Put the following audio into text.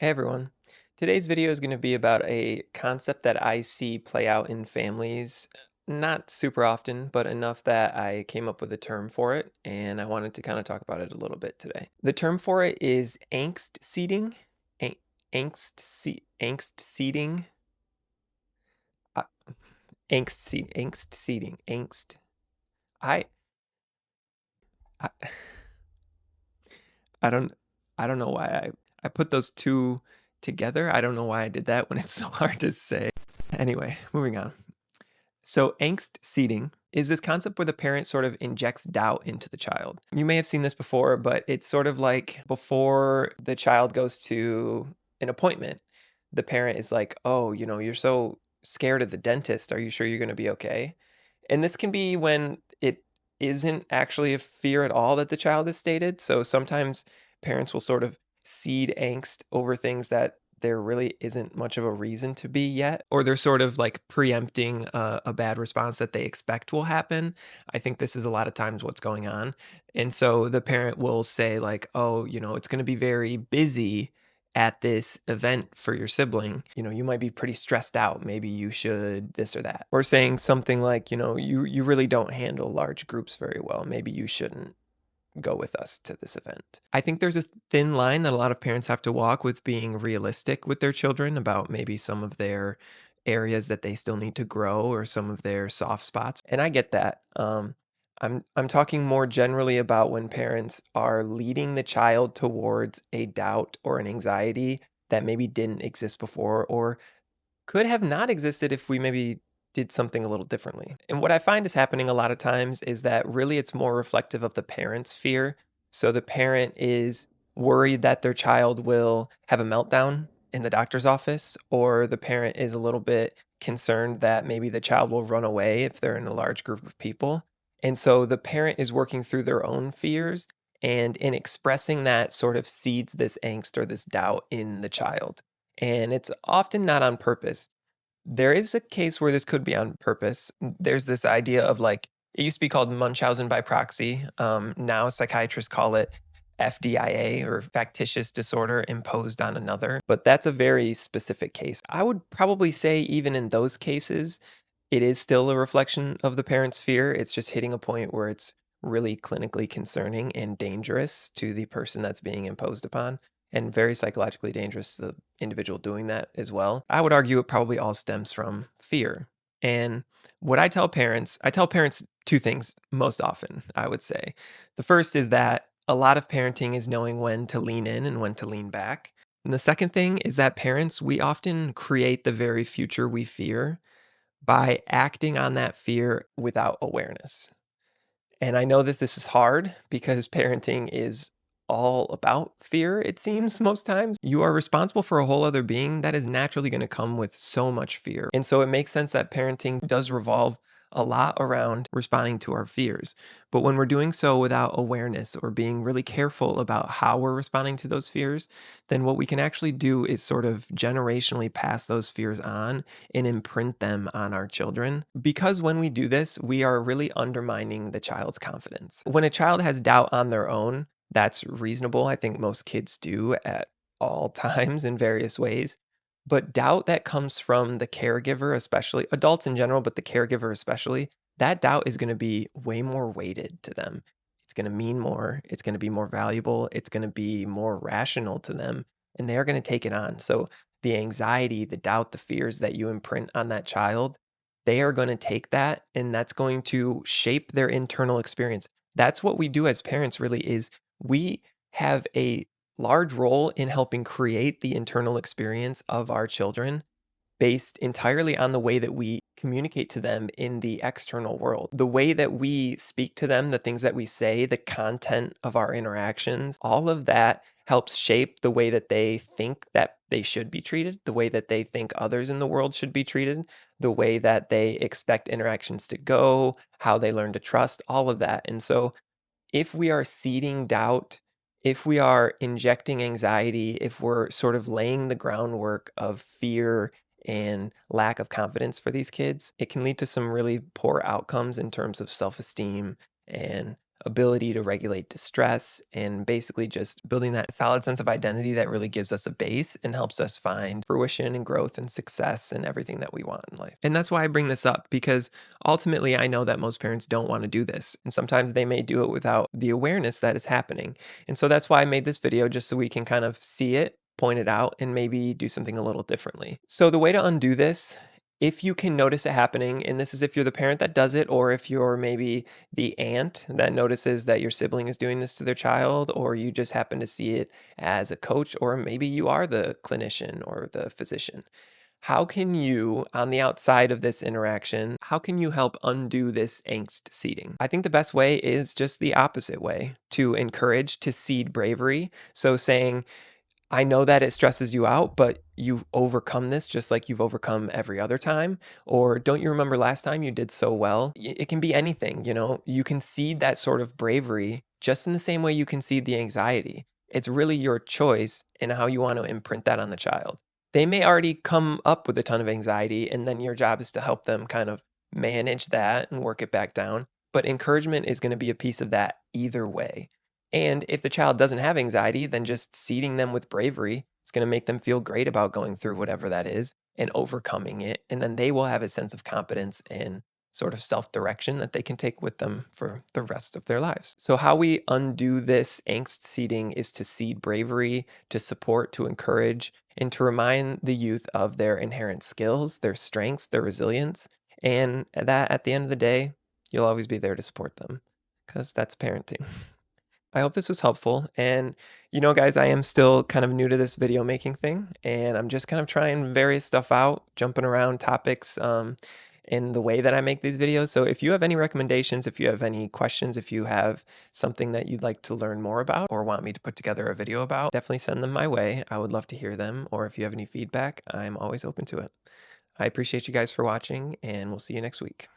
Hey everyone. Today's video is going to be about a concept that I see play out in families, not super often, but enough that I came up with a term for it, and I wanted to kind of talk about it a little bit today. The term for it is angst seeding. An- angst seeding. Uh, angst seeding. I, I I don't I don't know why I put those two together. I don't know why I did that when it's so hard to say. Anyway, moving on. So, angst seeding is this concept where the parent sort of injects doubt into the child. You may have seen this before, but it's sort of like before the child goes to an appointment, the parent is like, "Oh, you're so scared of the dentist. Are you sure you're going to be okay?" And this can be when it isn't actually a fear at all that the child has stated. So sometimes parents will sort of seed angst over things that there really isn't much of a reason to be yet, or they're sort of like preempting a bad response that they expect will happen. I think this is a lot of times what's going on. And so the parent will say, like, oh, it's going to be very busy at this event for your sibling. You might be pretty stressed out. Maybe you should this or that. Or saying something like, you really don't handle large groups very well. Maybe you shouldn't go with us to this event. I think there's a thin line that a lot of parents have to walk with being realistic with their children about maybe some of their areas that they still need to grow or some of their soft spots. And I get that. I'm talking more generally about when parents are leading the child towards a doubt or an anxiety that maybe didn't exist before or could have not existed if we maybe did something a little differently. And what I find is happening a lot of times is that really it's more reflective of the parent's fear. So the parent is worried that their child will have a meltdown in the doctor's office, or the parent is a little bit concerned that maybe the child will run away if they're in a large group of people. And so the parent is working through their own fears, and in expressing that sort of seeds this angst or this doubt in the child. And it's often not on purpose. There is a case where this could be on purpose. There's this idea of like, it used to be called Munchausen by proxy. Now psychiatrists call it FDIA or factitious disorder imposed on another. But that's a very specific case. I would probably say, even in those cases, it is still a reflection of the parent's fear. It's just hitting a point where it's really clinically concerning and dangerous to the person that's being imposed upon, and very psychologically dangerous to the individual doing that as well. I would argue it probably all stems from fear. And what I tell parents two things most often, I would say. The first is that a lot of parenting is knowing when to lean in and when to lean back. And the second thing is that parents, we often create the very future we fear by acting on that fear without awareness. And I know this is hard because parenting is all about fear, it seems most times. You are responsible for a whole other being that is naturally going to come with so much fear. And so it makes sense that parenting does revolve a lot around responding to our fears. But when we're doing so without awareness or being really careful about how we're responding to those fears, then what we can actually do is sort of generationally pass those fears on and imprint them on our children. Because when we do this, we are really undermining the child's confidence. When a child has doubt on their own, that's reasonable. I think most kids do at all times in various ways. But doubt that comes from the caregiver, especially adults in general, but the caregiver especially, that doubt is going to be way more weighted to them. It's going to mean more. It's going to be more valuable. It's going to be more rational to them, and they're going to take it on. So the anxiety, the doubt, the fears that you imprint on that child, they are going to take that, and that's going to shape their internal experience. That's what we do as parents, really, is we have a large role in helping create the internal experience of our children based entirely on the way that we communicate to them in the external world. The way that we speak to them, the things that we say, the content of our interactions, all of that helps shape the way that they think that they should be treated, the way that they think others in the world should be treated, the way that they expect interactions to go, how they learn to trust, all of that. And so if we are seeding doubt, if we are injecting anxiety, if we're sort of laying the groundwork of fear and lack of confidence for these kids, it can lead to some really poor outcomes in terms of self esteem and ability to regulate distress, and basically just building that solid sense of identity that really gives us a base and helps us find fruition and growth and success and everything that we want in life. And that's why I bring this up, because ultimately I know that most parents don't want to do this. And sometimes they may do it without the awareness that it's happening. And so that's why I made this video, just so we can kind of see it, point it out, and maybe do something a little differently. So the way to undo this, if you can notice it happening, and this is if you're the parent that does it, or if you're maybe the aunt that notices that your sibling is doing this to their child, or you just happen to see it as a coach, or maybe you are the clinician or the physician. How can you, on the outside of this interaction, how can you help undo this angst seeding? I think the best way is just the opposite way, to encourage, to seed bravery. So saying, I know that it stresses you out, but you overcome this just like you've overcome every other time. Or don't you remember last time you did so well? It can be anything, you know, you can seed that sort of bravery just in the same way you can seed the anxiety. It's really your choice in how you want to imprint that on the child. They may already come up with a ton of anxiety, and then your job is to help them kind of manage that and work it back down. But encouragement is going to be a piece of that either way. And if the child doesn't have anxiety, then just seeding them with bravery is going to make them feel great about going through whatever that is and overcoming it. And then they will have a sense of competence and sort of self direction that they can take with them for the rest of their lives. So, how we undo this angst seeding is to seed bravery, to support, to encourage, and to remind the youth of their inherent skills, their strengths, their resilience. And that at the end of the day, you'll always be there to support them, because that's parenting. I hope this was helpful. And, you know, guys, I am still kind of new to this video making thing, and I'm just kind of trying various stuff out, jumping around topics in the way that I make these videos. So if you have any recommendations, if you have any questions, if you have something that you'd like to learn more about or want me to put together a video about, definitely send them my way. I would love to hear them. Or if you have any feedback, I'm always open to it. I appreciate you guys for watching, and we'll see you next week.